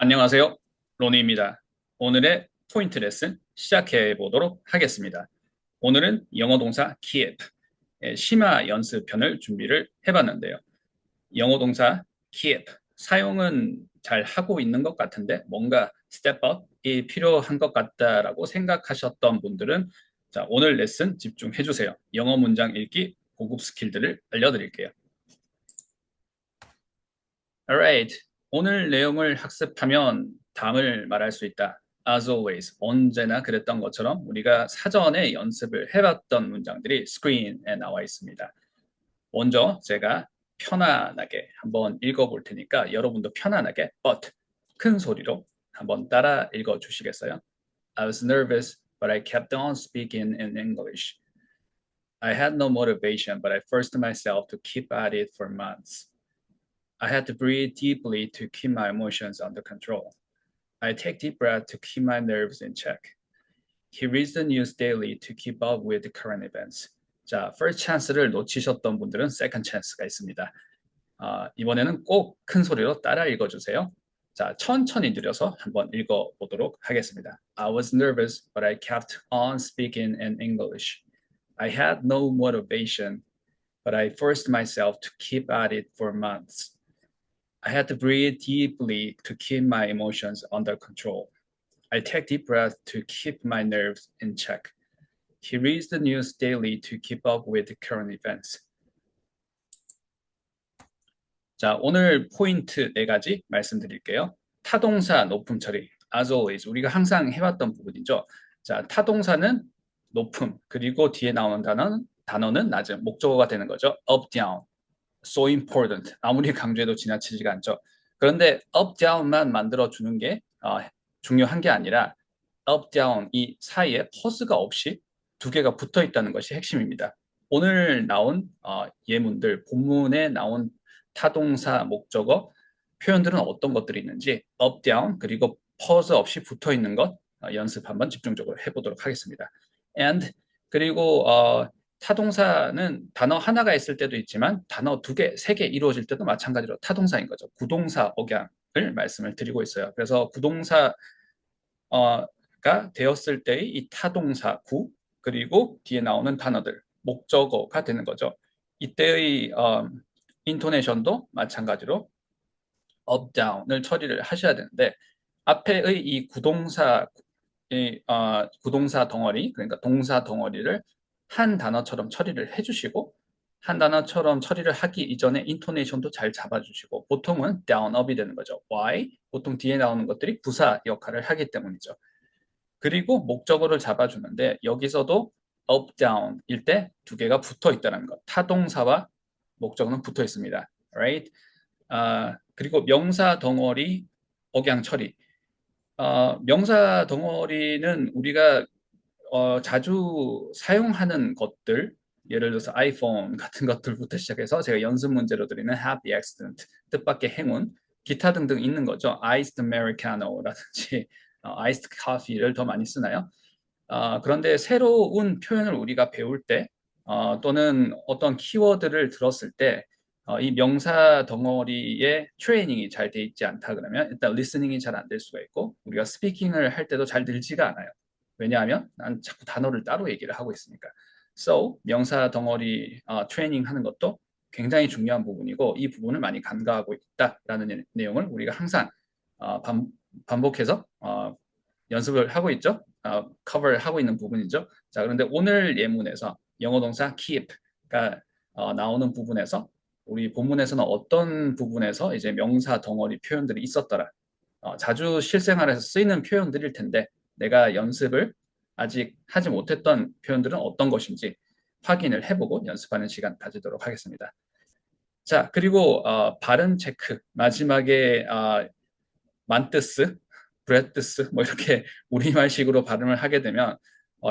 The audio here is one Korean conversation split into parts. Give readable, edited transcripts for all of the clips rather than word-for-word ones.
안녕하세요. 로니입니다. 오늘의 포인트 레슨 시작해 보도록 하겠습니다. 오늘은 영어 동사 keep의 심화 연습편을 준비를 해봤는데요. 영어 동사 keep 사용은 잘 하고 있는 것 같은데 뭔가 step up이 필요한 것 같다라고 생각하셨던 분들은 자, 오늘 레슨 집중해 주세요. 영어 문장 읽기 고급 스킬들을 알려드릴게요. Alright. 오늘 내용을 학습하면 다음을 말할 수 있다. As always, 언제나 그랬던 것처럼 우리가 사전에 연습을 해봤던 문장들이 스크린에 나와 있습니다. 먼저 제가 편안하게 한번 읽어볼 테니까 여러분도 편안하게 but 큰 소리로 한번 따라 읽어주시겠어요? I was nervous, but I kept on speaking in English. I had no motivation, but I forced myself to keep at it for months. I had to breathe deeply to keep my emotions under control. I take deep breaths to keep my nerves in check. He reads the news daily to keep up with the current events. 자, first chance를 놓치셨던 분들은 second chance가 있습니다. 이번에는 꼭 큰 소리로 따라 읽어주세요. 자, 천천히 느려서 한번 읽어보도록 하겠습니다. I was nervous, but I kept on speaking in English. I had no motivation, but I forced myself to keep at it for months. I had to breathe deeply to keep my emotions under control. I take deep breaths to keep my nerves in check. He reads the news daily to keep up with the current events. 자, 오늘 포인트 네 가지 말씀드릴게요. 타동사 높음 처리. As always, 우리가 항상 해왔던 부분이죠. 자, 타동사는 높음, 그리고 뒤에 나오는 단어는 낮음, 목적어가 되는 거죠. Up, down. So important. 아무리 강조해도 지나치지가 않죠. 그런데 up, down만 만들어주는 게 중요한 게 아니라 up, down 이 사이에 퍼스가 없이 두 개가 붙어 있다는 것이 핵심입니다. 오늘 나온 예문들, 본문에 나온 타동사, 목적어, 표현들은 어떤 것들이 있는지 up, down 그리고 퍼스 없이 붙어 있는 것 연습 한번 집중적으로 해보도록 하겠습니다. And 그리고 타동사는 단어 하나가 있을 때도 있지만 단어 두 개, 세 개 이루어질 때도 마찬가지로 타동사인 거죠. 구동사 억양을 말씀을 드리고 있어요. 그래서 구동사가 되었을 때의 이 타동사 구 그리고 뒤에 나오는 단어들 목적어가 되는 거죠. 이때의 인토네이션도 마찬가지로 up, down을 처리를 하셔야 되는데 앞에의 이 구동사 덩어리 그러니까 동사 덩어리를 한 단어처럼 처리를 해주시고 한 단어처럼 처리를 하기 이전에 인토네이션도 잘 잡아주시고 보통은 down, up이 되는 거죠. Why? 보통 뒤에 나오는 것들이 부사 역할을 하기 때문이죠. 그리고 목적어를 잡아주는데 여기서도 up, down일 때 두 개가 붙어 있다는 것. 타동사와 목적어는 붙어 있습니다. Right? 그리고 명사 덩어리 억양 처리. 명사 덩어리는 우리가 자주 사용하는 것들, 예를 들어서 아이폰 같은 것들부터 시작해서 제가 연습 문제로 드리는 happy accident, 뜻밖의 행운, 기타 등등 있는 거죠. iced americano라든지 iced coffee를 더 많이 쓰나요? 그런데 새로운 표현을 우리가 배울 때 또는 어떤 키워드를 들었을 때 이 명사 덩어리에 트레이닝이 잘 돼 있지 않다 그러면 일단 리스닝이 잘 안 될 수가 있고 우리가 스피킹을 할 때도 잘 늘지가 않아요. 왜냐하면 난 자꾸 단어를 따로 얘기를 하고 있으니까. So 명사 덩어리 트레이닝 하는 것도 굉장히 중요한 부분이고 이 부분을 많이 간과하고 있다라는 내용을 우리가 항상 반복해서 연습을 하고 있죠. 커버를 하고 있는 부분이죠. 자, 그런데 오늘 예문에서 영어 동사 keep가 나오는 부분에서 우리 본문에서는 어떤 부분에서 이제 명사 덩어리 표현들이 있었더라. 자주 실생활에서 쓰이는 표현들일 텐데 내가 연습을 아직 하지 못했던 표현들은 어떤 것인지 확인을 해보고 연습하는 시간 가지도록 하겠습니다. 자, 그리고 발음 체크 마지막에 만뜨스, 브레뜨스 뭐 이렇게 우리말식으로 발음을 하게 되면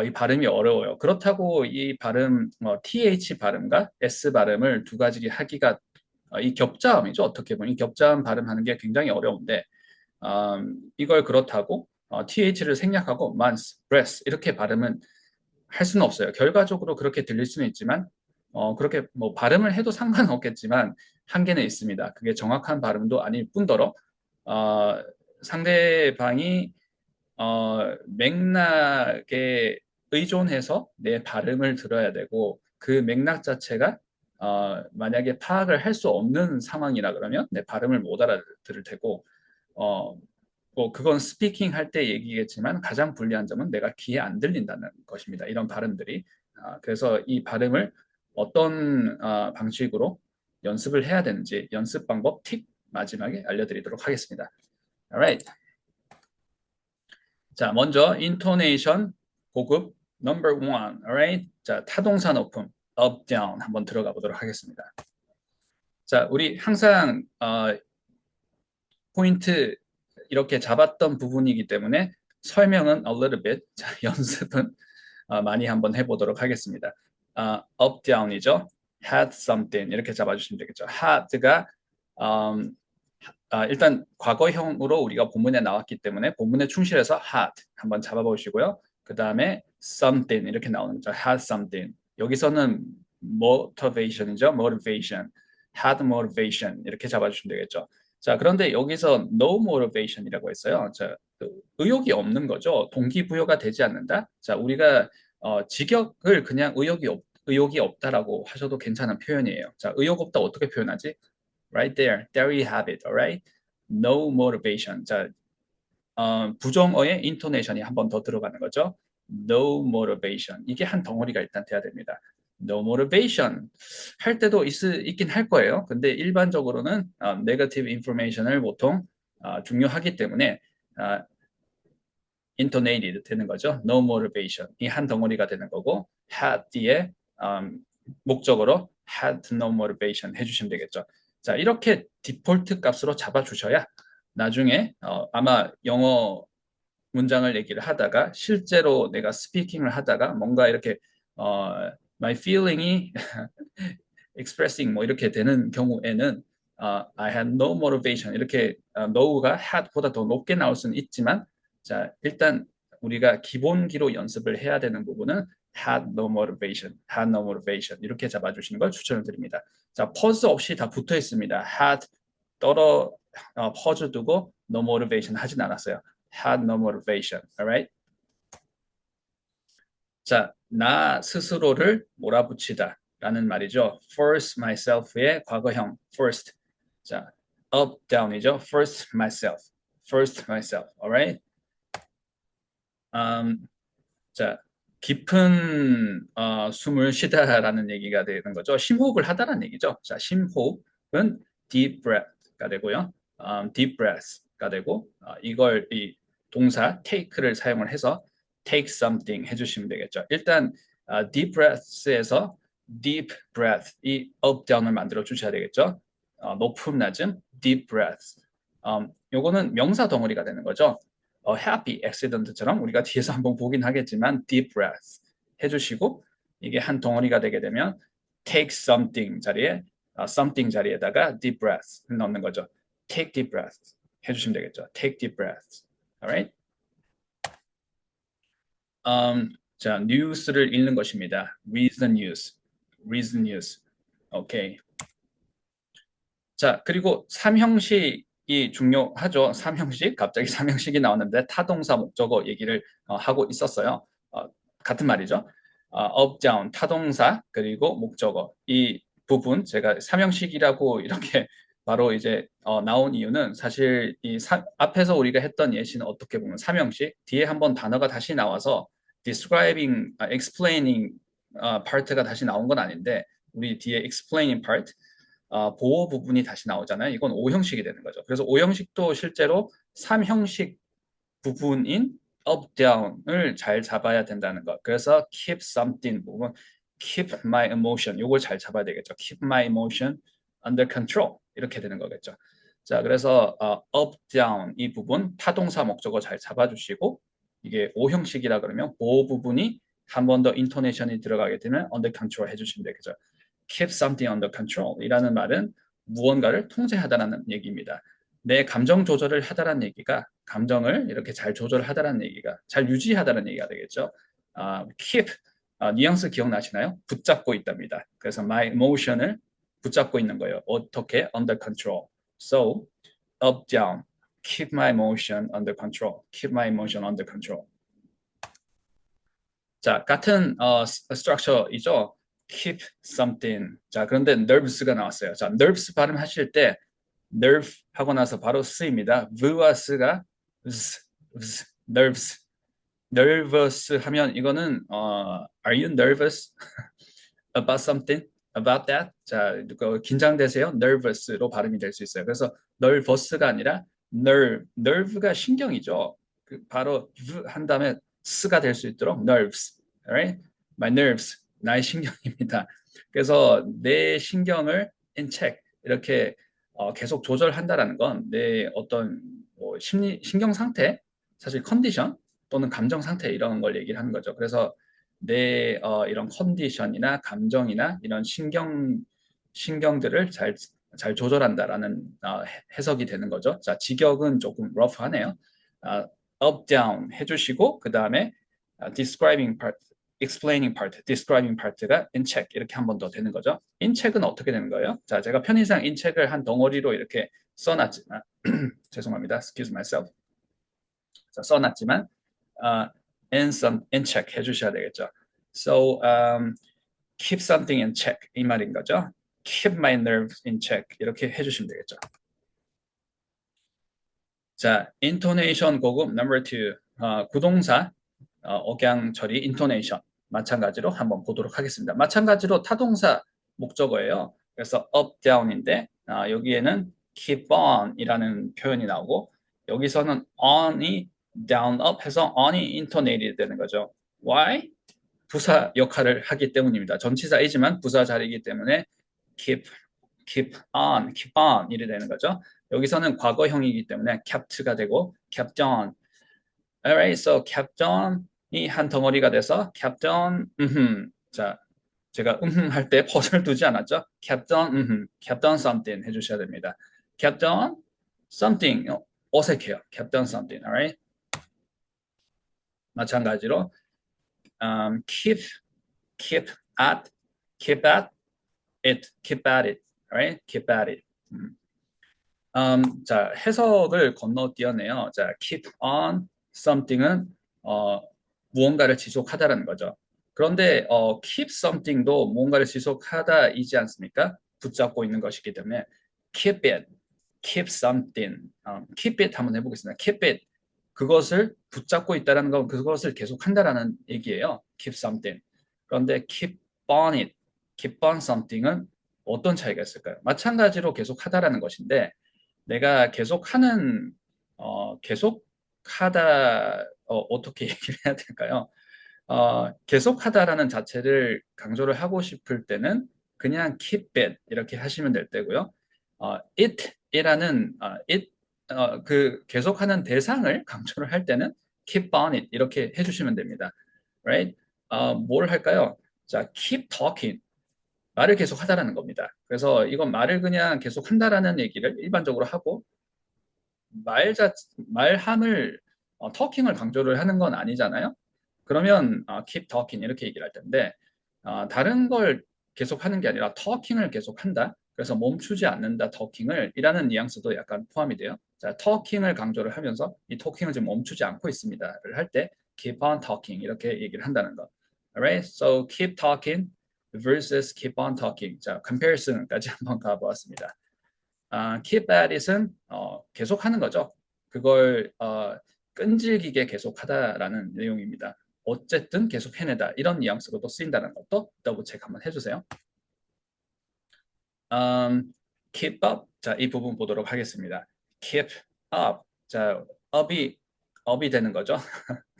이 발음이 어려워요. 그렇다고 이 발음 TH 발음과 S 발음을 두 가지 하기가 이 격자음이죠. 어떻게 보면 이 격자음 발음하는 게 굉장히 어려운데 이걸 그렇다고 TH를 생략하고 months, breath 이렇게 발음은 할 수는 없어요. 결과적으로 그렇게 들릴 수는 있지만 그렇게 뭐 발음을 해도 상관은 없겠지만 한계는 있습니다. 그게 정확한 발음도 아닐 뿐더러 상대방이 맥락에 의존해서 내 발음을 들어야 되고 그 맥락 자체가 만약에 파악을 할 수 없는 상황이라 그러면 내 발음을 못 알아들을 테고 어, 뭐 그건 스피킹 할 때 얘기겠지만 가장 불리한 점은 내가 귀에 안 들린다는 것입니다. 이런 발음들이. 그래서 이 발음을 어떤 방식으로 연습을 해야 되는지 연습 방법 팁 마지막에 알려드리도록 하겠습니다. Alright. 자, 먼저 intonation 고급 number one. Alright. 자, 타동사 높음 up down 한번 들어가 보도록 하겠습니다. 자, 우리 항상 포인트 이렇게 잡았던 부분이기 때문에 설명은 a little bit, 자, 연습은 많이 한번 해보도록 하겠습니다. up, down이죠. had something 이렇게 잡아주시면 되겠죠. had가 일단 과거형으로 우리가 본문에 나왔기 때문에 본문에 충실해서 had 한번 잡아보시고요. 그 다음에 something 이렇게 나오는 거죠. had something. 여기서는 motivation이죠. motivation. had motivation 이렇게 잡아주시면 되겠죠. 자, 그런데 여기서 no motivation이라고 했어요. 자, 의욕이 없는 거죠. 동기부여가 되지 않는다. 자, 우리가 직역을 그냥 의욕이 없다라고 하셔도 괜찮은 표현이에요. 자, 의욕 없다 어떻게 표현하지? Right there, there you have it, alright? No motivation. 자, 부정어의 intonation이 한 번 더 들어가는 거죠. No motivation. 이게 한 덩어리가 일단 돼야 됩니다. No motivation 할 때도 있긴 할 거예요. 근데 일반적으로는 negative information을 보통 중요하기 때문에 intonated 되는 거죠. No motivation. 이 한 덩어리가 되는 거고 had 뒤에 목적어로 had no motivation 해주시면 되겠죠. 자, 이렇게 디폴트 값으로 잡아주셔야 나중에 아마 영어 문장을 얘기를 하다가 실제로 내가 스피킹을 하다가 뭔가 이렇게 my feeling이 expressing 뭐 이렇게 되는 경우에는 I had no motivation 이렇게 no가 had보다 더 높게 나올 수는 있지만 자 일단 우리가 기본기로 연습을 해야 되는 부분은 had no motivation, had no motivation 이렇게 잡아주시는 걸 추천을 드립니다. 자 pause 없이 다 붙어 있습니다. had pause 두고 no motivation 하진 않았어요. had no motivation, alright? 자, 나 스스로를 몰아붙이다 라는 말이죠. first myself의 과거형 first. 자, up down이죠. first myself. first myself. alright? 자, 깊은 숨을 쉬다라는 얘기가 되는 거죠. 심호흡을 하다라는 얘기죠. 자, 심호흡은 deep breath가 되고요. deep breath가 되고 이걸 이 동사 take를 사용을 해서 take something 해주시면 되겠죠. 일단 deep breath에서 deep breath 이 up down을 만들어 주셔야 되겠죠. 높음 낮음 deep breath. 요거는 명사 덩어리가 되는 거죠. happy accident처럼 우리가 뒤에서 한번 보긴 하겠지만 deep breath 해주시고 이게 한 덩어리가 되게 되면 take something 자리에 something 자리에다가 deep breath 넣는 거죠. take deep breath 해주시면 되겠죠. take deep breath. Alright? 자, news를 읽는 것입니다. read the news. read the news. 오케이. 자, 그리고 삼형식이 중요하죠. 삼형식, 갑자기 삼형식이 나왔는데 타동사 목적어 얘기를 하고 있었어요. 같은 말이죠. up, down, 타동사, 그리고 목적어. 이 부분 제가 삼형식이라고 이렇게 바로 이제 나온 이유는 사실 앞에서 우리가 했던 예시는 어떻게 보면 삼형식, 뒤에 한번 단어가 다시 나와서 describing, explaining part가 다시 나온 건 아닌데 우리 뒤에 explaining part 보호 부분이 다시 나오잖아요. 이건 O형식이 되는 거죠. 그래서 O형식도 실제로 3형식 부분인 up, down을 잘 잡아야 된다는 것. 그래서 keep something 부분, keep my emotion 이걸 잘 잡아야 되겠죠. keep my emotion under control 이렇게 되는 거겠죠. 자, 그래서 up, down 이 부분 타동사 목적어 잘 잡아주시고 이게 O형식이라 그러면 보호 부분이 한 번 더 인토네이션이 들어가게 되면 under control 해주시면 되겠죠. keep something under control 이라는 말은 무언가를 통제하다라는 얘기입니다. 내 감정 조절을 하다라는 얘기가 감정을 이렇게 잘 조절하다라는 얘기가 잘 유지하다라는 얘기가 되겠죠. keep 뉘앙스 기억나시나요? 붙잡고 있답니다. 그래서 my emotion을 붙잡고 있는 거예요. 어떻게? under control. So up, down. keep my emotion under control. keep my emotion under control. 자, 같은 structure이죠. keep something. 자, 그런데 nervous가 나왔어요. 자, nervous 발음하실 때 nerve 하고 나서 바로 s입니다. v와 s가 nerves. nervous 하면 이거는 are you nervous about something? about that? 자, 긴장되세요? nervous로 발음이 될 수 있어요. 그래서 nervous가 아니라 nerve가 신경이죠. 바로 한 다음에 s가 될 수 있도록 nerves, alright? My nerves, 나의 신경입니다. 그래서 내 신경을 in check 이렇게 계속 조절한다라는 건 내 어떤 뭐 신경 상태, 사실 컨디션 또는 감정 상태 이런 걸 얘기를 하는 거죠. 그래서 내 이런 컨디션이나 감정이나 이런 신경들을 잘 조절한다라는 해석이 되는 거죠. 자, 직역은 조금 rough하네요. up, down 해주시고 그 다음에 describing part, explaining part, describing part가 in check 이렇게 한 번 더 되는 거죠. in check은 어떻게 되는 거예요? 자, 제가 편의상 in check을 한 덩어리로 이렇게 써놨지만 죄송합니다. excuse myself. 자, 써놨지만 in check 해주셔야 되겠죠. So keep something in check 이 말인 거죠. keep my nerves in check 이렇게 해주시면 되겠죠. 자, intonation 고급 number 2 구동사 억양 처리 intonation 마찬가지로 한번 보도록 하겠습니다. 마찬가지로 타동사 목적어예요. 그래서 up, down인데 여기에는 keep on 이라는 표현이 나오고 여기서는 on이 down, up 해서 on이 intonated 되는 거죠. Why? 부사 역할을 하기 때문입니다. 전치사이지만 부사 자리이기 때문에 keep on 이래 되는 거죠. 여기서는 과거형이기 때문에 kept가 되고 kept on. Alright, so kept on이 한 덩어리가 돼서 kept on. 자, 제가 할 때 퍼즐 두지 않았죠? kept on, kept on something 해주셔야 됩니다. kept on something 어색해요. kept on something, alright? 마찬가지로 keep at keep at it, keep at it, alright? keep at it. 자, 해석을 건너뛰었네요. 자, keep on something은 무언가를 지속하다라는 거죠. 그런데 keep something도 무언가를 지속하다이지 않습니까? 붙잡고 있는 것이기 때문에 keep it, keep something, keep it 한번 해보겠습니다. keep it, 그것을 붙잡고 있다는 건 그것을 계속한다라는 얘기예요. keep something. 그런데 keep on it, keep on something은 어떤 차이가 있을까요? 마찬가지로 계속하다라는 것인데 내가 계속하는 계속하다 어떻게 얘기를 해야 될까요? 계속하다라는 자체를 강조를 하고 싶을 때는 그냥 keep it 이렇게 하시면 될 때고요. it이라는 그 계속하는 대상을 강조를 할 때는 keep on it 이렇게 해주시면 됩니다. Right? 뭘 할까요? 자, keep talking. 말을 계속 하다라는 겁니다. 그래서 이건 말을 그냥 계속 한다라는 얘기를 일반적으로 하고 말함을 터킹을 강조를 하는 건 아니잖아요. 그러면 keep talking 이렇게 얘기를 할 텐데 다른 걸 계속 하는 게 아니라 talking을 계속 한다. 그래서 멈추지 않는다 talking을 이라는 뉘앙스도 약간 포함이 돼요. 자, talking을 강조를 하면서 이 talking을 지금 멈추지 않고 있습니다를 할 때 keep on talking 이렇게 얘기를 한다는 거. Alright, so keep talking versus keep on talking. 자, comparison까지 한번 가보았습니다. keep at it은 계속하는 거죠. 그걸 끈질기게 계속하다라는 내용입니다. 어쨌든 계속 해내다 이런 뉘앙스로도 쓰인다는 것도 더블 체크 한번 해주세요. keep up. 자, 이 부분 보도록 하겠습니다. keep up. 자, up이 되는 거죠.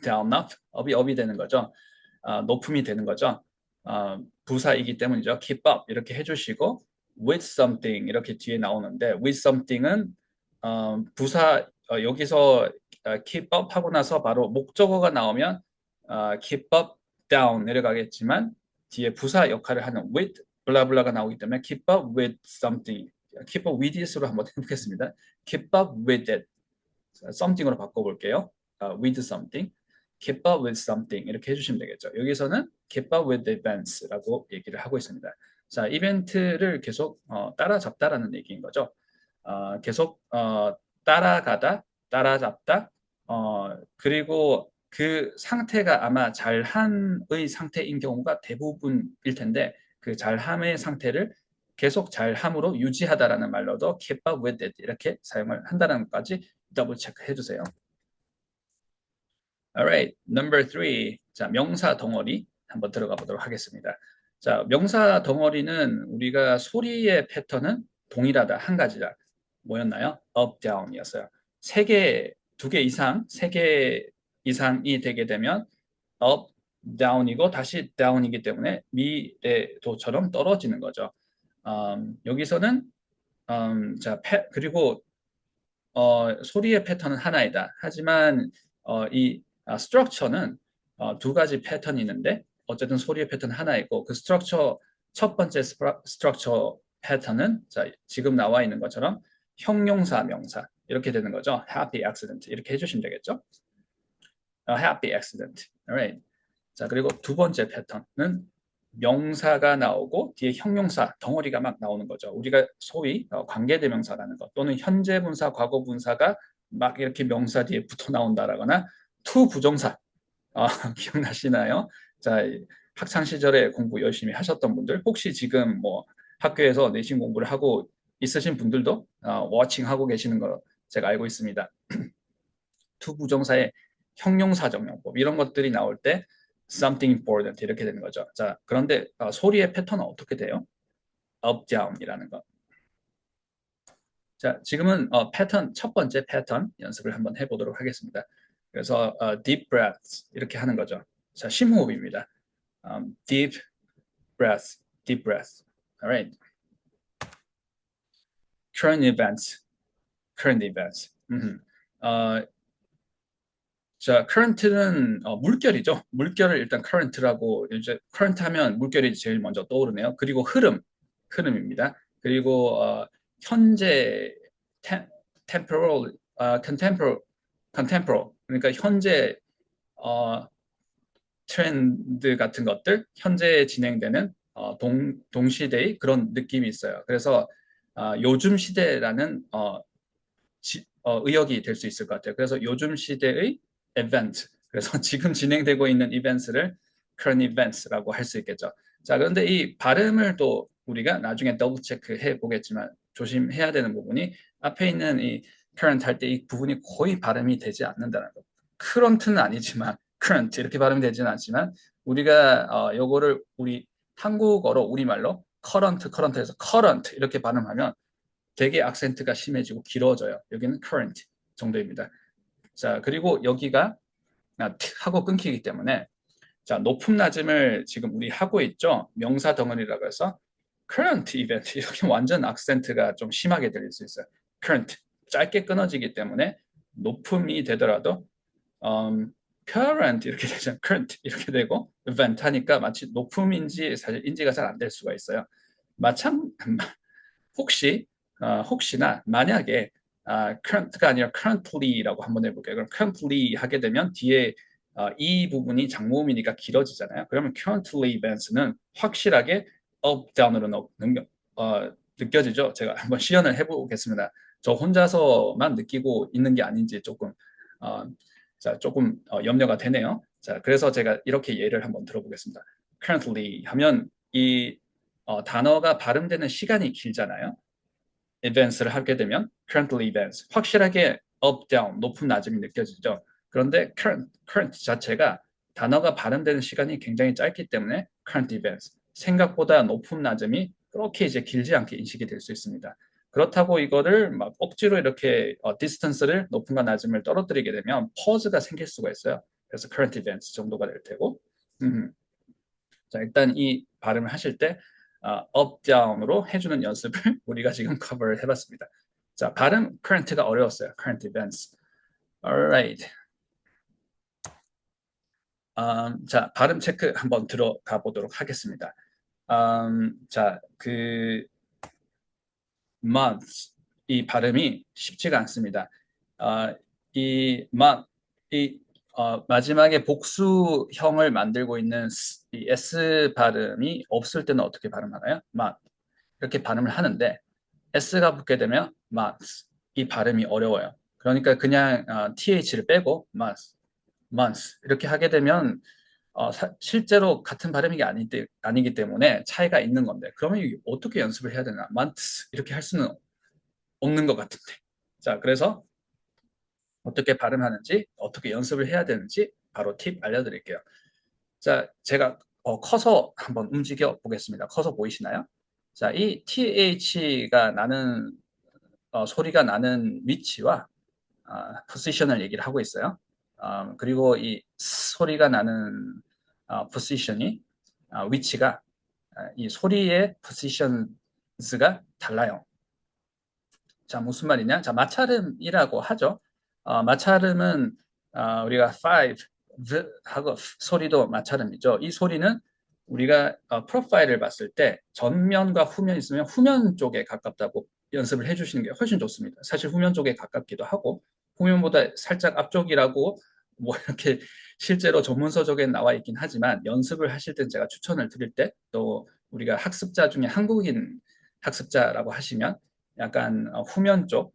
down up. up이 되는 거죠. 높음이 되는 거죠. 부사이기 때문이죠. keep up 이렇게 해주시고 with something 이렇게 뒤에 나오는데 with something은 부사 여기서 keep up 하고 나서 바로 목적어가 나오면 keep up down 내려가겠지만 뒤에 부사 역할을 하는 with 블라블라가 나오기 때문에 keep up with something keep up with it으로 한번 해보겠습니다. keep up with it something으로 바꿔볼게요. with something keep up with something 이렇게 해주시면 되겠죠. 여기서는 keep up with the events라고 얘기를 하고 있습니다. 자, 이벤트를 계속 따라잡다라는 얘기인 거죠. 계속 따라가다 따라잡다. 그리고 그 상태가 아마 잘함의 상태인 경우가 대부분일 텐데 그 잘함의 상태를 계속 잘함으로 유지하다라는 말로도 keep up with it 이렇게 사용을 한다는 것까지 더블 체크해 주세요. Alright, number three. 자, 명사 덩어리 한번 들어가 보도록 하겠습니다. 자, 명사 덩어리는 우리가 소리의 패턴은 동일하다, 한 가지다. 뭐였나요? up, down이었어요. 두 개 이상, 세 개 이상이 되게 되면 up, down이고 다시 down이기 때문에 미래도처럼 떨어지는 거죠. 여기서는 자, 그리고 소리의 패턴은 하나이다. 하지만 이 스트럭처는 두 가지 패턴이 있는데 어쨌든 소리의 패턴 하나이고 그 스트럭처 첫 번째 스트럭처 패턴은 자, 지금 나와 있는 것처럼 형용사, 명사 이렇게 되는 거죠. happy accident 이렇게 해주시면 되겠죠. happy accident. Alright. 자, 그리고 두 번째 패턴은 명사가 나오고 뒤에 형용사 덩어리가 막 나오는 거죠. 우리가 소위 관계대명사라는 것 또는 현재분사, 과거분사가 막 이렇게 명사 뒤에 붙어 나온다라거나 투부정사 기억나시나요? 자, 학창 시절에 공부 열심히 하셨던 분들 혹시 지금 뭐 학교에서 내신 공부를 하고 있으신 분들도 워칭하고 계시는 거 제가 알고 있습니다. 투부정사의 형용사적 용법 이런 것들이 나올 때 something important 이렇게 되는 거죠. 자, 그런데 소리의 패턴은 어떻게 돼요? up, down이라는 거. 자, 지금은 패턴 첫 번째 패턴 연습을 한번 해보도록 하겠습니다. 그래서 deep breaths 이렇게 하는 거죠. 자, 심호흡입니다. deep breath, deep breath. Alright. current events, current events. 자, current는 물결이죠. 물결을 일단 current라고 이제 current 하면 물결이 제일 먼저 떠오르네요. 그리고 흐름입니다. 그리고 현재 temporal, contemporary 그러니까 현재 트렌드 같은 것들, 현재 진행되는 동시대의 그런 느낌이 있어요. 그래서 요즘 시대라는 의역이 될 수 있을 것 같아요. 그래서 요즘 시대의 event, 그래서 지금 진행되고 있는 이벤트를 current events라고 할 수 있겠죠. 자, 그런데 이 발음을 또 우리가 나중에 더블 체크해 보겠지만 조심해야 되는 부분이 앞에 있는 이 current 할 때 이 부분이 거의 발음이 되지 않는다는 거. current는 아니지만 current 이렇게 발음이 되지는 않지만 우리가 요거를 우리 한국어로 우리말로 current에서 current 이렇게 발음하면 되게 악센트가 심해지고 길어져요. 여기는 current 정도입니다. 자, 그리고 여기가 하고 끊기기 때문에 자, 높음 낮음을 지금 우리 하고 있죠. 명사 덩어리라고 해서 current event 이렇게 완전 악센트가 좀 심하게 들릴 수 있어요. current 짧게 끊어지기 때문에 높음이 되더라도 current 이렇게 되죠. current 이렇게 되고 event 하니까 마치 높음인지 사실 인지가 잘 안 될 수가 있어요. 혹시나 만약에 current가 아니라 currently라고 한번 해볼게요. 그럼 currently 하게 되면 뒤에 이 부분이 장모음이니까 길어지잖아요. 그러면 currently events는 확실하게 up, down으로 느껴지죠. 제가 한번 시연을 해보겠습니다. 저 혼자서만 느끼고 있는 게 아닌지 조금 염려가 되네요. 자, 그래서 제가 이렇게 예를 한번 들어보겠습니다. currently 하면 이 단어가 발음되는 시간이 길잖아요. events를 하게 되면 currently events 확실하게 up, down, 높은 낮음이 느껴지죠. 그런데 current 자체가 단어가 발음되는 시간이 굉장히 짧기 때문에 current events 생각보다 높은 낮음이 그렇게 이제 길지 않게 인식이 될 수 있습니다. 그렇다고 이거를 막 억지로 이렇게 디스턴스를 높음과 낮음을 떨어뜨리게 되면 퍼즈가 생길 수가 있어요. 그래서 current events 정도가 될 테고 자, 일단 이 발음을 하실 때 up, down으로 해주는 연습을 우리가 지금 커버를 해봤습니다. 자, 발음 current가 어려웠어요. current events. Alright. 자, 발음 체크 한번 들어가 보도록 하겠습니다. 자, 그 month 이 발음이 쉽지가 않습니다. 이 month 이 마지막에 복수형을 만들고 있는 이 S 발음이 없을 때는 어떻게 발음하나요? month 이렇게 발음을 하는데 S가 붙게 되면 months 이 발음이 어려워요. 그러니까 그냥 th를 빼고 month 이렇게 하게 되면 실제로 같은 발음이 아니기 때문에 차이가 있는 건데 그러면 이게 어떻게 연습을 해야 되나? months 이렇게 할 수는 없는 것 같은데. 자, 그래서 어떻게 발음하는지, 어떻게 연습을 해야 되는지 바로 팁 알려드릴게요. 자, 제가 커서 한번 움직여 보겠습니다. 커서 보이시나요? 자, 이 TH가 나는 소리가 나는 위치와 포지션을 얘기를 하고 있어요. 그리고 이 소리가 나는 포지션이 위치가 이 소리의 포지션스가 달라요. 자, 무슨 말이냐? 자, 마찰음이라고 하죠. 마찰음은 우리가 five 하고 소리도 마찰음이죠. 이 소리는 우리가 프로파일을 봤을 때 전면과 후면 있으면 후면 쪽에 가깝다고 연습을 해주시는 게 훨씬 좋습니다. 사실 후면 쪽에 가깝기도 하고 후면보다 살짝 앞쪽이라고 뭐 이렇게 실제로 전문서적에 나와 있긴 하지만 연습을 하실 때 제가 추천을 드릴 때 또 우리가 학습자 중에 한국인 학습자라고 하시면 약간 후면 쪽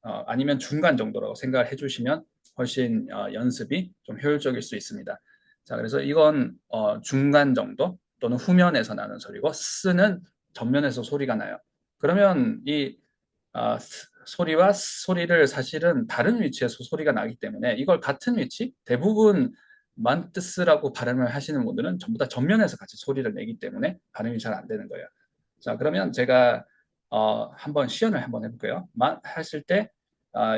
아니면 중간 정도라고 생각을 해주시면 훨씬 연습이 좀 효율적일 수 있습니다. 자, 그래서 이건 중간 정도 또는 후면에서 나는 소리고 스는 전면에서 소리가 나요. 그러면 이 소리와 소리를 사실은 다른 위치에서 소리가 나기 때문에 이걸 같은 위치, 대부분 만뜨스라고 발음을 하시는 분들은 전부 다 전면에서 같이 소리를 내기 때문에 발음이 잘 안 되는 거예요. 자, 그러면 제가 한번 시연을 한번 해볼게요. 하실 때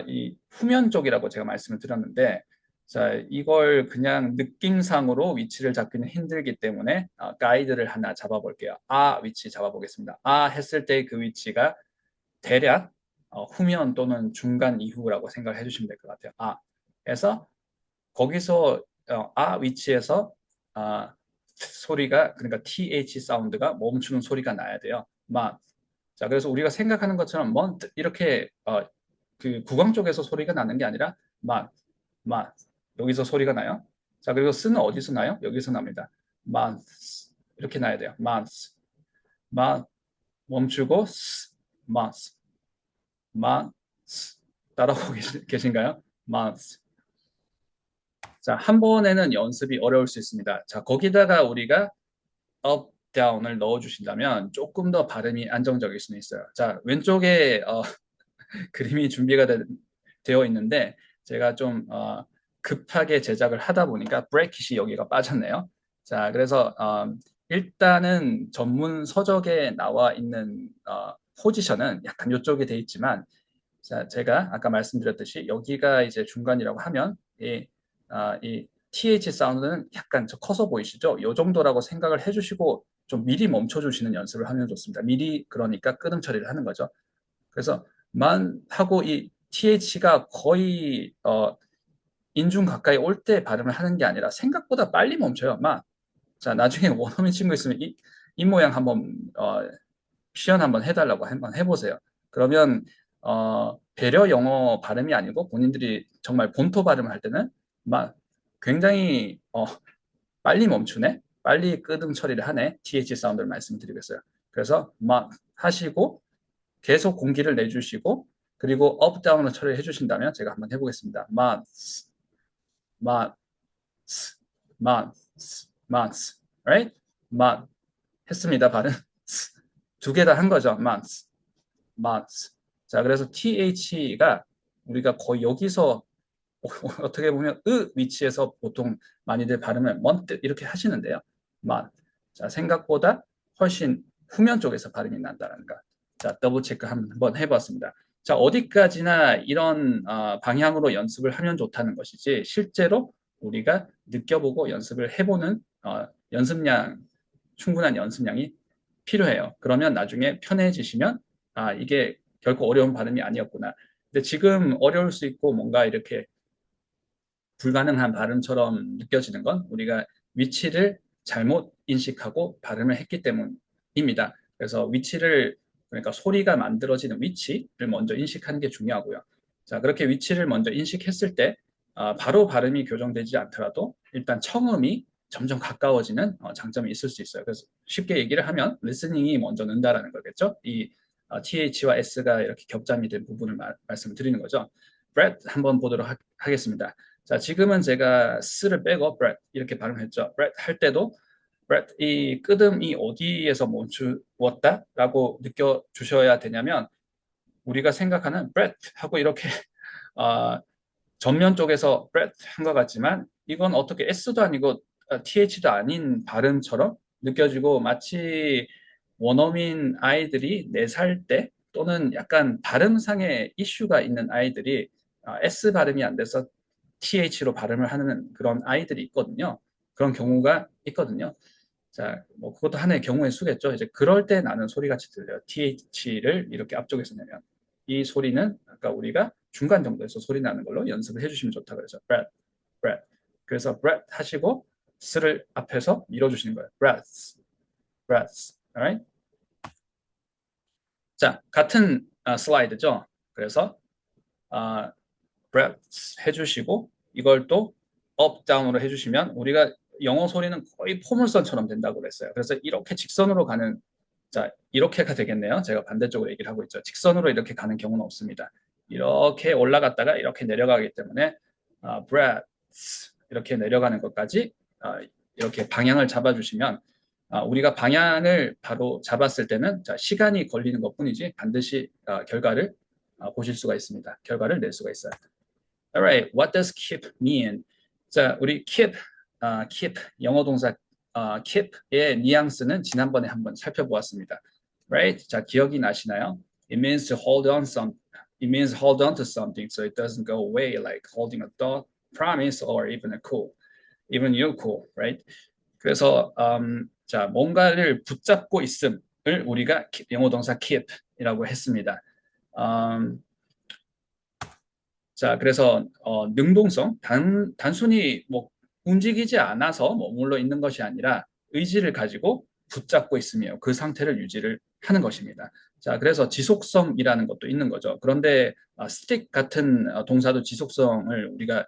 이 후면 쪽이라고 제가 말씀을 드렸는데 자, 이걸 그냥 느낌상으로 위치를 잡기는 힘들기 때문에 가이드를 하나 잡아볼게요. 위치 잡아보겠습니다. 했을 때 그 위치가 대략 후면 또는 중간 이후라고 생각을 해주시면 될 것 같아요. 그래서 거기서 위치에서 소리가 그러니까 th 사운드가 멈추는 소리가 나야 돼요. 자, 그래서 우리가 생각하는 것처럼 이렇게 그 구강 쪽에서 소리가 나는 게 아니라 마 여기서 소리가 나요. 자, 그리고 쓰는 어디서 나요? 여기서 납니다. months 이렇게 나야 돼요. months 멈추고 months months 따라오고 계신가요? months. 자, 한 번에는 연습이 어려울 수 있습니다. 자, 거기다가 우리가 up, down을 넣어주신다면 조금 더 발음이 안정적일 수는 있어요. 자, 왼쪽에 그림이 준비가 되어 있는데 제가 좀 급하게 제작을 하다 보니까 브레이킷이 여기가 빠졌네요. 자, 그래서 일단은 전문 서적에 나와 있는 포지션은 약간 이쪽에 돼 있지만 자, 제가 아까 말씀드렸듯이 여기가 이제 중간이라고 하면 이 TH 사운드는 약간 저 커서 보이시죠? 이 정도라고 생각을 해주시고 좀 미리 멈춰주시는 연습을 하면 좋습니다. 미리 그러니까 끄듬 처리를 하는 거죠. 그래서 만 하고 이 TH가 거의 인중 가까이 올 때 발음을 하는 게 아니라 생각보다 빨리 멈춰요. 자, 나중에 원어민 친구 있으면 이 모양 한번 시연 한번 해달라고 한번 해보세요. 그러면 배려 영어 발음이 아니고 본인들이 정말 본토 발음을 할 때는 굉장히 빨리 멈추네, 빨리 끄듬 처리를 하네, TH 사운드를 말씀드리겠어요. 그래서 하시고 계속 공기를 내주시고 그리고 업 다운을 처리해 주신다면 제가 한번 해보겠습니다. months, months, months, months, right? month 했습니다. 발음 두 개 다 한 거죠. months, months. 자, 그래서 th가 우리가 거의 여기서 어떻게 보면 위치에서 보통 많이들 발음을 month 이렇게 하시는데요. month. 자, 생각보다 훨씬 후면 쪽에서 발음이 난다는 거. 자, 더블 체크 한번 해봤습니다. 자, 어디까지나 이런 방향으로 연습을 하면 좋다는 것이지 실제로 우리가 느껴보고 연습을 해보는 충분한 연습량이 필요해요. 그러면 나중에 편해지시면 이게 결코 어려운 발음이 아니었구나. 근데 지금 어려울 수 있고 뭔가 이렇게 불가능한 발음처럼 느껴지는 건 우리가 위치를 잘못 인식하고 발음을 했기 때문입니다. 그래서 그러니까 소리가 만들어지는 위치를 먼저 인식하는 게 중요하고요. 자, 그렇게 위치를 먼저 인식했을 때 바로 발음이 교정되지 않더라도 일단 청음이 점점 가까워지는 장점이 있을 수 있어요. 그래서 쉽게 얘기를 하면 리스닝이 먼저 는다라는 거겠죠. 이 TH와 S가 이렇게 겹잠이 된 부분을 말씀드리는 거죠. bread 한번 보도록 하겠습니다. 자, 지금은 제가 스를 빼고 bread 이렇게 발음했죠. bread 할 때도 bread 이 끄듬이 어디에서 멈추었다라고 느껴주셔야 되냐면 우리가 생각하는 bread 하고 이렇게 어, 전면 쪽에서 bread 한 것 같지만 이건 어떻게 S도 아니고 TH도 아닌 발음처럼 느껴지고 마치 원어민 아이들이 4살 때 또는 약간 발음상의 이슈가 있는 아이들이 S 발음이 안 돼서 TH로 발음을 하는 그런 아이들이 있거든요. 그런 경우가 있거든요. 자, 뭐 그것도 하나의 경우의 수겠죠. 이제 그럴 때 나는 소리같이 들려요. TH를 이렇게 앞쪽에서 내면. 이 소리는 아까 우리가 중간 정도에서 소리 나는 걸로 연습을 해주시면 좋다 그래서 breath, breath. 그래서 breath 하시고 스를 앞에서 밀어주시는 거예요. breaths, breaths. Alright? 자, 같은 슬라이드죠. 그래서 breaths 해주시고 이걸 또 up, down으로 해주시면 우리가 영어 소리는 거의 포물선처럼 된다고 그랬어요. 그래서 이렇게 직선으로 가는 자, 이렇게가 되겠네요. 제가 반대쪽으로 얘기를 하고 있죠. 직선으로 이렇게 가는 경우는 없습니다. 이렇게 올라갔다가 이렇게 내려가기 때문에 breaths 이렇게 내려가는 것까지 이렇게 방향을 잡아주시면 우리가 방향을 바로 잡았을 때는 자, 시간이 걸리는 것뿐이지 반드시 결과를 보실 수가 있습니다. 결과를 낼 수가 있어요. Alright, what does keep mean? 자, 우리 keep 영어 동사 keep의 뉘앙스는 지난번에 한번 살펴보았습니다. Right? 자, 기억이 나시나요? It means to hold on some. It means hold on to something so it doesn't go away, like holding a thought, promise, or even a cool, even you cool, right? 그래서 자, 뭔가를 붙잡고 있음을 우리가 영어 동사 keep이라고 했습니다. 자, 그래서 능동성, 단순히 뭐 움직이지 않아서 머물러 있는 것이 아니라 의지를 가지고 붙잡고 있으며 그 상태를 유지를 하는 것입니다. 자, 그래서 지속성이라는 것도 있는 거죠. 그런데 스틱 같은 동사도 지속성을 우리가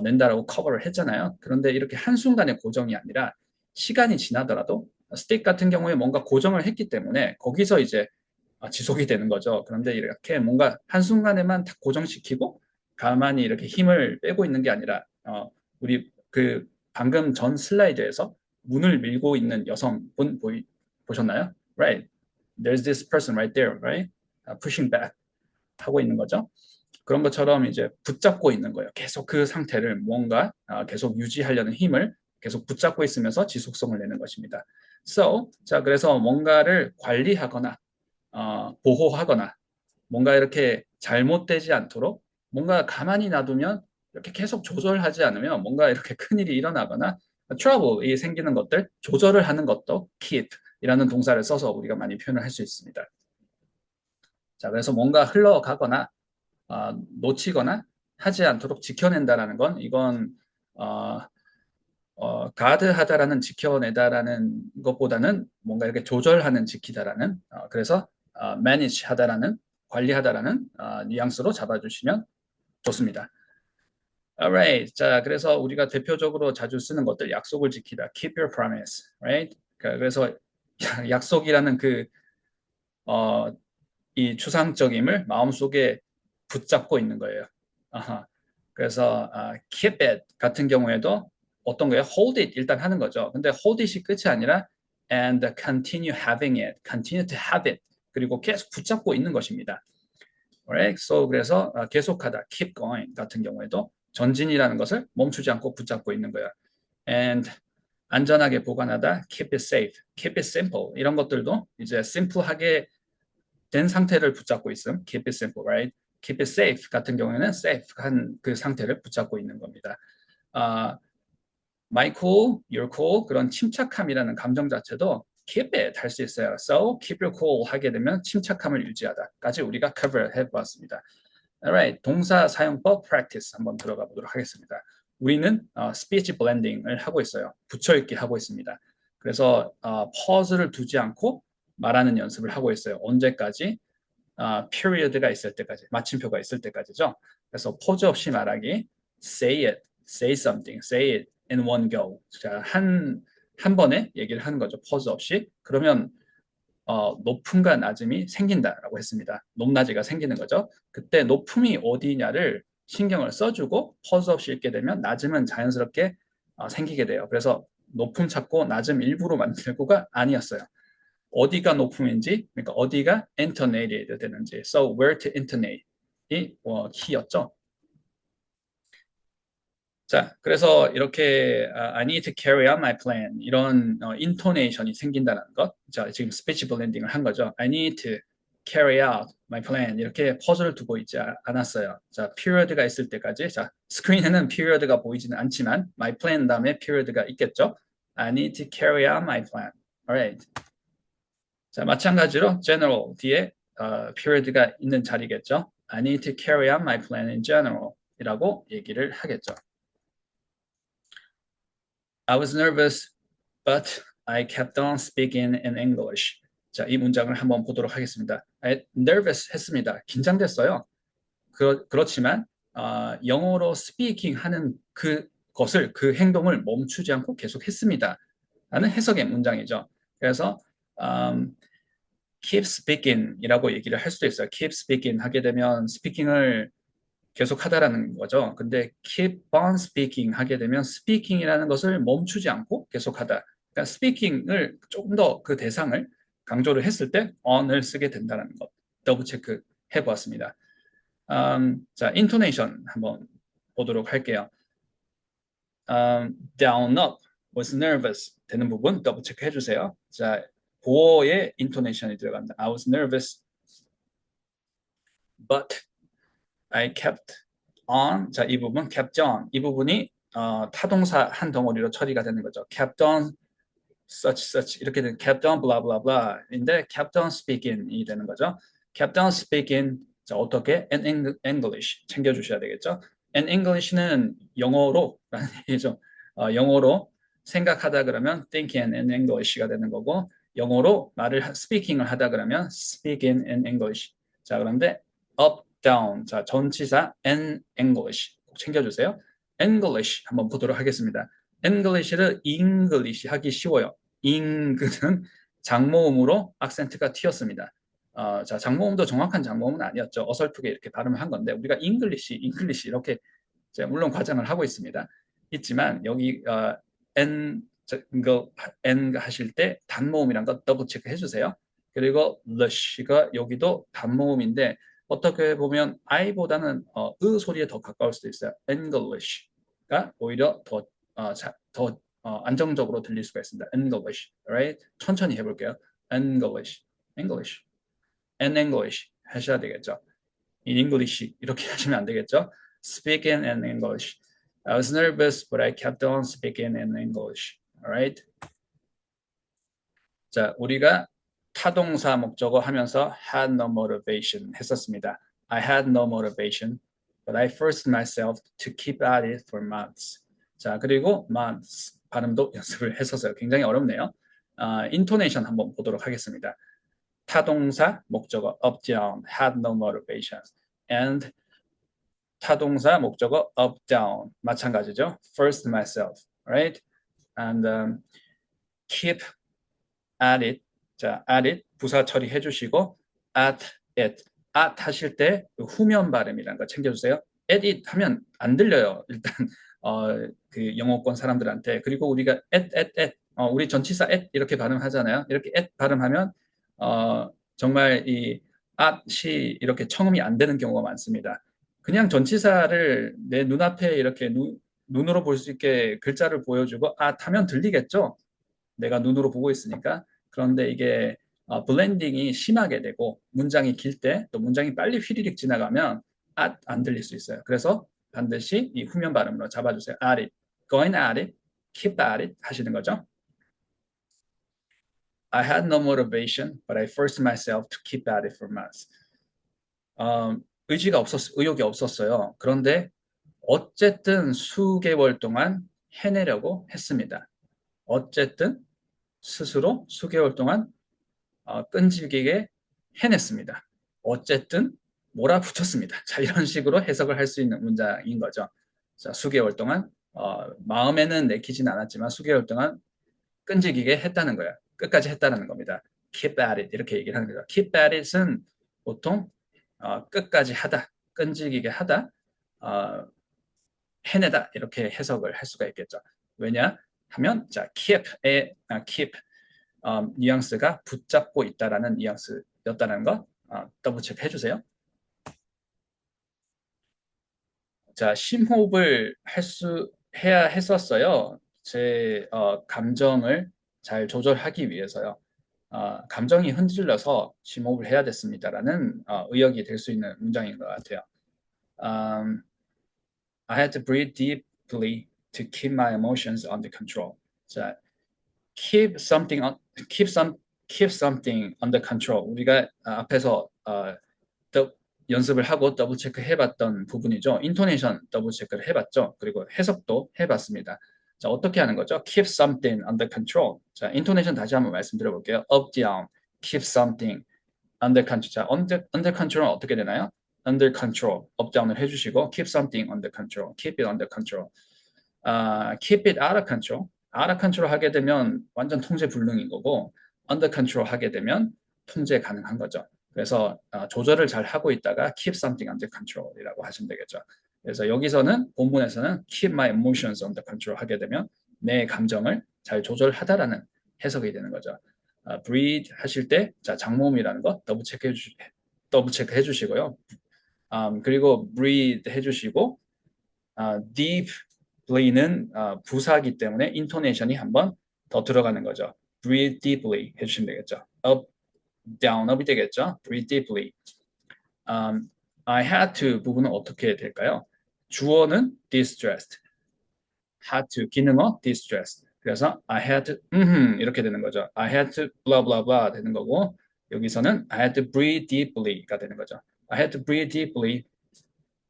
낸다라고 커버를 했잖아요. 그런데 이렇게 한순간의 고정이 아니라 시간이 지나더라도 스틱 같은 경우에 뭔가 고정을 했기 때문에 거기서 이제 지속이 되는 거죠. 그런데 이렇게 뭔가 한순간에만 딱 고정시키고 가만히 이렇게 힘을 빼고 있는 게 아니라 우리 그 방금 전 슬라이드에서 문을 밀고 있는 여성분 보셨나요? Right. There's this person right there, right? Pushing back 하고 있는 거죠. 그런 것처럼 이제 붙잡고 있는 거예요. 계속 그 상태를 뭔가 계속 유지하려는 힘을 계속 붙잡고 있으면서 지속성을 내는 것입니다. So, 자, 그래서 뭔가를 관리하거나 보호하거나 뭔가 이렇게 잘못되지 않도록 뭔가 가만히 놔두면 이렇게 계속 조절하지 않으면 뭔가 이렇게 큰일이 일어나거나 trouble이 생기는 것들 조절을 하는 것도 keep이라는 동사를 써서 우리가 많이 표현을 할 수 있습니다. 자, 그래서 뭔가 흘러가거나 놓치거나 하지 않도록 지켜낸다라는 건 이건 가드하다라는 지켜내다라는 것보다는 뭔가 이렇게 조절하는 지키다라는 그래서 manage 하다라는 관리하다라는 뉘앙스로 잡아주시면 좋습니다. Alright. 자, 그래서 우리가 대표적으로 자주 쓰는 것들 약속을 지키다, keep your promise, right? 그래서 약속이라는 이 추상적임을 마음속에 붙잡고 있는 거예요. 아하. 그래서 keep it 같은 경우에도 어떤 거예요? hold it 일단 하는 거죠. 근데 hold it이 끝이 아니라 and continue having it, continue to have it 그리고 계속 붙잡고 있는 것입니다. Alright? So 그래서 계속하다, keep going 같은 경우에도 전진이라는 것을 멈추지 않고 붙잡고 있는 거예요. And 안전하게 보관하다, keep it safe, keep it simple 이런 것들도 이제 심플하게 된 상태를 붙잡고 있음, keep it simple, right? keep it safe 같은 경우에는 safe한 그 상태를 붙잡고 있는 겁니다. my cool, your cool 그런 침착함이라는 감정 자체도 keep it 할 수 있어요. So keep your cool 하게 되면 침착함을 유지하다까지 우리가 cover 해보았습니다. Alright, 동사 사용법 practice 한번 들어가 보도록 하겠습니다. 우리는 speech blending을 하고 있어요. 붙여읽기 하고 있습니다. 그래서 pause를 두지 않고 말하는 연습을 하고 있어요. 언제까지? period가 있을 때까지, 마침표가 있을 때까지죠. 그래서 포즈 없이 말하기, say it, say something, say it in one go. 자, 한 번에 얘기를 하는 거죠. 포즈 없이. 그러면 높음과 낮음이 생긴다라고 했습니다. 높낮이가 생기는 거죠. 그때 높음이 어디냐를 신경을 써주고 퍼즈 없이 읽게 되면 낮음은 자연스럽게 생기게 돼요. 그래서 높음 찾고 낮음 일부러 만들고가 아니었어요. 어디가 높음인지, 그러니까 어디가 intonated 되는지, so where to intonate 이 키였죠. 자, 그래서 이렇게 I need to carry out my plan 이런 intonation이 생긴다는 것. 자, 지금 speech blending을 한 거죠. I need to carry out my plan 이렇게 퍼즐을 두고 있지 않았어요. 자, period가 있을 때까지 자, 스크린에는 period가 보이지는 않지만 my plan 다음에 period가 있겠죠. I need to carry out my plan. Alright. 자, 마찬가지로 general 뒤에 period가 있는 자리겠죠. I need to carry out my plan in general 이라고 얘기를 하겠죠. I was nervous, but I kept on speaking in English. 자, 이 문장을 한번 보도록 하겠습니다. nervous 했습니다. 긴장됐어요. 그렇지만 영어로 speaking 하는 그것을 그 행동을 멈추지 않고 계속 했습니다. 라는 해석의 문장이죠. 그래서 keep speaking 이라고 얘기를 할 수도 있어요. keep speaking 하게 되면 speaking을 계속 하다라는 거죠. 근데 keep on speaking 하게 되면 speaking이라는 것을 멈추지 않고 계속 하다. 그러니까 speaking을 조금 더 그 대상을 강조를 했을 때 on을 쓰게 된다는 것. 더블 체크 해보았습니다. 자, intonation 한번 보도록 할게요. down up was nervous 되는 부분 더블 체크 해주세요. 자, 보어의 intonation이 들어갑니다. I was nervous, but I kept on. 자, 이 부분 kept on. 이 부분이 타동사 한 덩어리로 처리가 되는 거죠. kept on such 이렇게 되는 kept on blah blah blah인데 kept on speaking이 되는 거죠. kept on speaking. 자, 어떻게? in English 챙겨 주셔야 되겠죠. in English는 영어로라는 얘기죠. 영어로 생각하다 그러면 thinking in English가 되는 거고 영어로 스피킹을 하다 그러면 speaking in English. 자, 그런데 up down. 자, 전치사 and English 꼭 챙겨주세요. English 한번 보도록 하겠습니다. English를 English 하기 쉬워요. 잉그는 장모음으로 악센트가 튀었습니다. 자, 장모음도 정확한 장모음은 아니었죠. 어설프게 이렇게 발음을 한 건데 우리가 English 이렇게 물론 과장을 하고 있지만 여기 N 하실 때 단모음이란 거 더블 체크 해주세요. 그리고 lush가 여기도 단모음인데 어떻게 보면 I보다는 으 소리에 더 가까울 수도 있어요. English가 오히려 더 안정적으로 들릴 수가 있습니다. English, right? 천천히 해볼게요. English, English, and English 하셔야 되겠죠. In English 이렇게 하시면 안 되겠죠. Speaking in English. I was nervous, but I kept on speaking in English. Alright? 자, 우리가 타동사 목적어 하면서 had no motivation 했었습니다. I had no motivation, but I forced myself to keep at it for months. 자, 그리고 months 발음도 연습을 했었어요. 굉장히 어렵네요. intonation 한번 보도록 하겠습니다. 타동사 목적어 up down had no motivation and 타동사 목적어 up down 마찬가지죠. First myself, right? And keep at it. 자, at it 부사 처리해 주시고 at it. at 하실 때 후면 발음이라는 거 챙겨주세요. at it 하면 안 들려요. 일단 그 영어권 사람들한테. 그리고 우리가 at 우리 전치사 at 이렇게 발음하잖아요. 이렇게 at 발음하면 정말 이 at이 이렇게 청음이 안 되는 경우가 많습니다. 그냥 전치사를 내 눈앞에 이렇게 눈으로 볼 수 있게 글자를 보여주고 하면 들리겠죠. 내가 눈으로 보고 있으니까. 그런데 이게 블렌딩이 심하게 되고 문장이 길 때 또 문장이 빨리 휘리릭 지나가면 안 들릴 수 있어요. 그래서 반드시 이 후면 발음으로 잡아주세요. at it, going at it, keep at it 하시는 거죠. I had no motivation, but I forced myself to keep at it for months. 의욕이 없었어요. 그런데 어쨌든 수개월 동안 해내려고 했습니다. 어쨌든 스스로 수개월 동안 끈질기게 해냈습니다. 어쨌든 몰아붙였습니다. 자, 이런 식으로 해석을 할 수 있는 문장인 거죠. 자, 수개월 동안 마음에는 내키진 않았지만 수개월 동안 끈질기게 했다는 거예요. 끝까지 했다는 겁니다. Keep at it 이렇게 얘기를 하는 거죠. Keep at it은 보통 끝까지 하다, 끈질기게 하다, 해내다 이렇게 해석을 할 수가 있겠죠. 왜냐 하면 자 keep 뉘앙스가 붙잡고 있다라는 뉘앙스였다는 거 더블 체크 해주세요. 자, 심호흡을 해야 했었어요. 제 감정을 잘 조절하기 위해서요. 감정이 흔들려서 심호흡을 해야 됐습니다라는 의역이 될 수 있는 문장인 것 같아요. Um, I had to breathe deeply to keep my emotions under control. 자, keep something on, keep something under control. 우리가 앞에서 더, 연습을 하고 더블 체크 해봤던 부분이죠. 인토네이션 더블 체크를 해봤죠. 그리고 해석도 해봤습니다. 자, 어떻게 하는 거죠? Keep something under control. 자, 인토네이션 다시 한번 말씀드려 볼게요. Up, down, keep something under control. 자, under control은 어떻게 되나요? Under control, up, down을 해주시고 keep something under control, keep it under control. keep it out of control. out of control 하게 되면 완전 통제 불능인 거고 under control 하게 되면 통제 가능한 거죠. 그래서 조절을 잘 하고 있다가 keep something under control이라고 하시면 되겠죠. 그래서 여기서는 본문에서는 keep my emotions under control 하게 되면 내 감정을 잘 조절하다라는 해석이 되는 거죠. breathe 하실 때 자, 장모음이라는 거 더블 체크 해주시고요. 그리고 breathe 해주시고 deeply는 부사기 때문에 인토네이션이 한번 더 들어가는 거죠. breathe deeply 해주시면 되겠죠. up, down, up이 되겠죠. breathe deeply. I had to 부분은 어떻게 될까요? 주어는 distressed, had to 기능어 distressed. 그래서 I had to 이렇게 되는 거죠. I had to blah blah blah 되는 거고 여기서는 I had to breathe deeply가 되는 거죠. I had to breathe deeply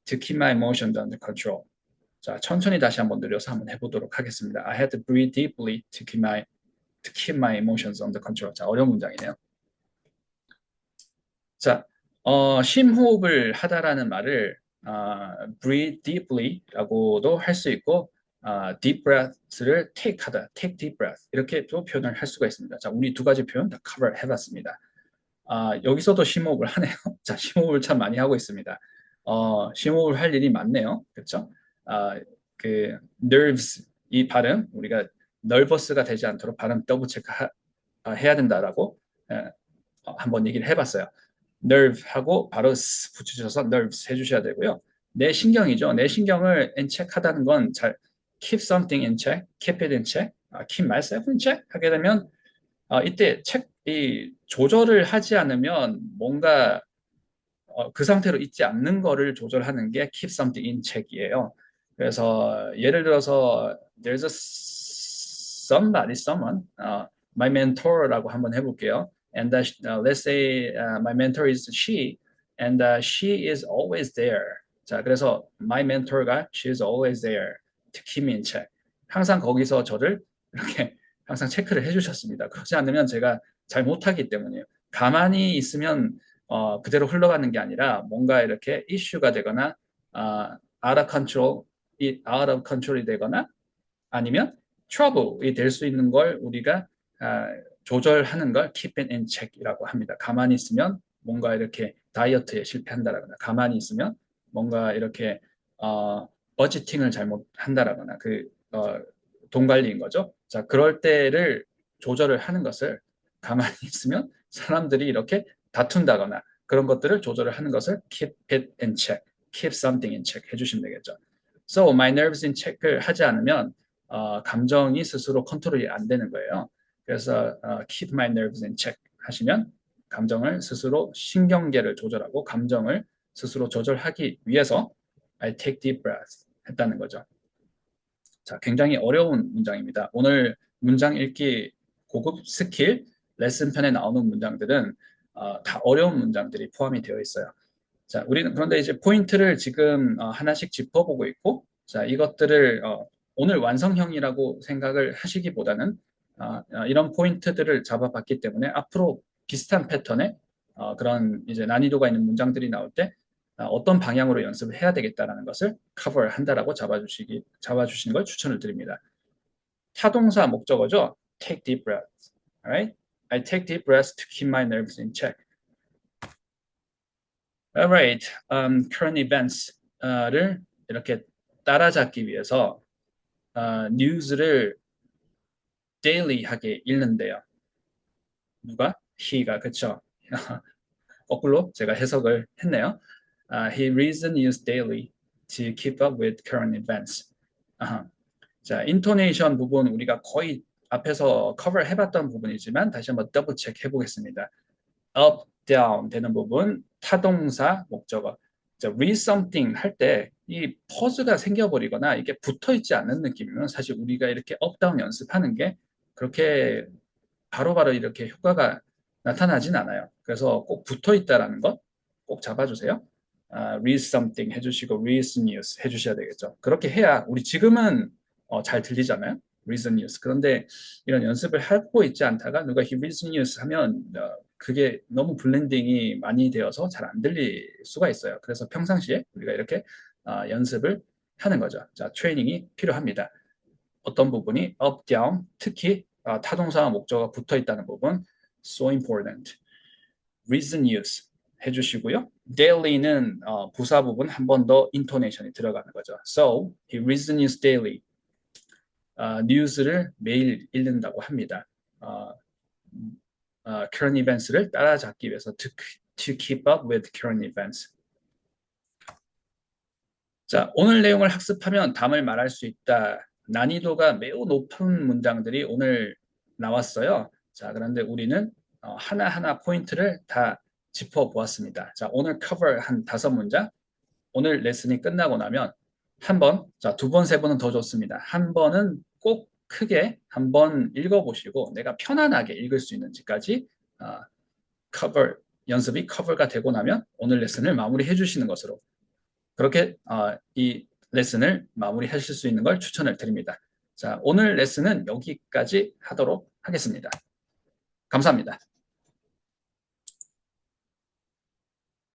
to keep my emotions under control. 자, 천천히 다시 한번 느려서 한번 해보도록 하겠습니다. I had to breathe deeply to keep my emotions under control. 자, 어려운 문장이네요. 자, 심호흡을 하다라는 말을 breathe deeply라고도 할 수 있고 deep breath를 take 하다, take deep breath 이렇게도 표현을 할 수가 있습니다. 자, 우리 두 가지 표현 다 cover 해봤습니다. 여기서도 심호흡을 하네요. 자, 심호흡을 참 많이 하고 있습니다. 심호흡을 할 일이 많네요. 그렇죠? 그 nerves 이 발음 우리가 nervous가 되지 않도록 발음 더블 체크 해야 된다라고 한번 얘기를 해봤어요. nerve 하고 바로 붙이셔서 nerves 해주셔야 되고요. 내 신경이죠. 내 신경을 in check 하다는 건 잘 keep something in check, keep it in check, keep myself in check 하게 되면 이때 이 조절을 하지 않으면 뭔가 그 상태로 있지 않는 거를 조절하는 게 keep something in check이에요. 그래서 예를 들어서 there's a someone, my mentor라고 한번 해볼게요. And let's say my mentor is she, and she is always there. 자, 그래서 my mentor가 she is always there to keep me in check. 항상 거기서 저를 이렇게 항상 체크를 해주셨습니다. 그렇지 않으면 제가 잘 못하기 때문이에요. 가만히 있으면 그대로 흘러가는 게 아니라 뭔가 이렇게 이슈가 되거나 out of control이 되거나 아니면 trouble이 될 수 있는 걸 우리가 조절하는 걸 keep it in check이라고 합니다. 가만히 있으면 뭔가 이렇게 다이어트에 실패한다라거나 가만히 있으면 뭔가 이렇게 버지팅을 잘못한다라거나 돈 관리인 거죠. 자, 그럴 때를 조절을 하는 것을 가만히 있으면 사람들이 이렇게 다툰다거나 그런 것들을 조절을 하는 것을 keep it in check, keep something in check 해주시면 되겠죠. So my nerves in check을 하지 않으면 감정이 스스로 컨트롤이 안 되는 거예요. 그래서 keep my nerves in check 하시면 감정을 스스로 신경계를 조절하고 감정을 스스로 조절하기 위해서 I take deep breaths 했다는 거죠. 자, 굉장히 어려운 문장입니다. 오늘 문장 읽기 고급 스킬 레슨편에 나오는 문장들은 다 어려운 문장들이 포함이 되어 있어요. 자, 우리는 그런데 이제 포인트를 지금 하나씩 짚어보고 있고, 자, 이것들을 오늘 완성형이라고 생각을 하시기보다는 이런 포인트들을 잡아봤기 때문에 앞으로 비슷한 패턴의 그런 이제 난이도가 있는 문장들이 나올 때 어떤 방향으로 연습을 해야 되겠다라는 것을 커버 한다라고 잡아주시는 걸 추천을 드립니다. 타동사 목적어죠. Take deep breaths. Alright? I take deep breaths to keep my nerves in check. Alright. Current events를 이렇게 따라잡기 위해서 news를 daily하게 읽는데요. 누가? he가 그쵸? 거꾸로 제가 해석을 했네요. He reads the news daily to keep up with current events. 자, 인토네이션 부분 우리가 거의 앞에서 커버 해봤던 부분이지만 다시 한번 더블 체크 해보겠습니다. up, down 되는 부분, 타동사, 목적어. 자, read something 할 때 이 퍼즈가 생겨버리거나 이게 붙어있지 않는 느낌이면 사실 우리가 이렇게 up, down 연습하는 게 그렇게 바로바로 이렇게 효과가 나타나진 않아요. 그래서 꼭 붙어있다라는 것 꼭 잡아주세요. read something 해주시고 read news 해주셔야 되겠죠. 그렇게 해야 우리 지금은 잘 들리잖아요. read news. 그런데 이런 연습을 하고 있지 않다가 누가 he reads news 하면 그게 너무 블렌딩이 많이 되어서 잘 안 들릴 수가 있어요. 그래서 평상시에 우리가 이렇게 연습을 하는 거죠. 자, 트레이닝이 필요합니다. 어떤 부분이 up, down, 특히 타동사와 목적어가 붙어 있다는 부분 so important. read the news 해주시고요. daily는 부사 부분 한 번 더 인토네이션이 들어가는 거죠. So he reads the news daily. 뉴스를 매일 읽는다고 합니다. current events를 따라잡기 위해서 to keep up with current events. 자, 오늘 내용을 학습하면 답을 말할 수 있다. 난이도가 매우 높은 문장들이 오늘 나왔어요. 자, 그런데 우리는 하나하나 포인트를 다 짚어보았습니다. 자, 오늘 커버 한 5문장. 오늘 레슨이 끝나고 나면 한 번, 자, 2번, 3번은 더 좋습니다. 한 번은 꼭 크게 한 번 읽어보시고 내가 편안하게 읽을 수 있는지까지 커버, 연습이 커버가 되고 나면 오늘 레슨을 마무리해 주시는 것으로 그렇게 이 레슨을 마무리하실 수 있는 걸 추천을 드립니다. 자, 오늘 레슨은 여기까지 하도록 하겠습니다. 감사합니다.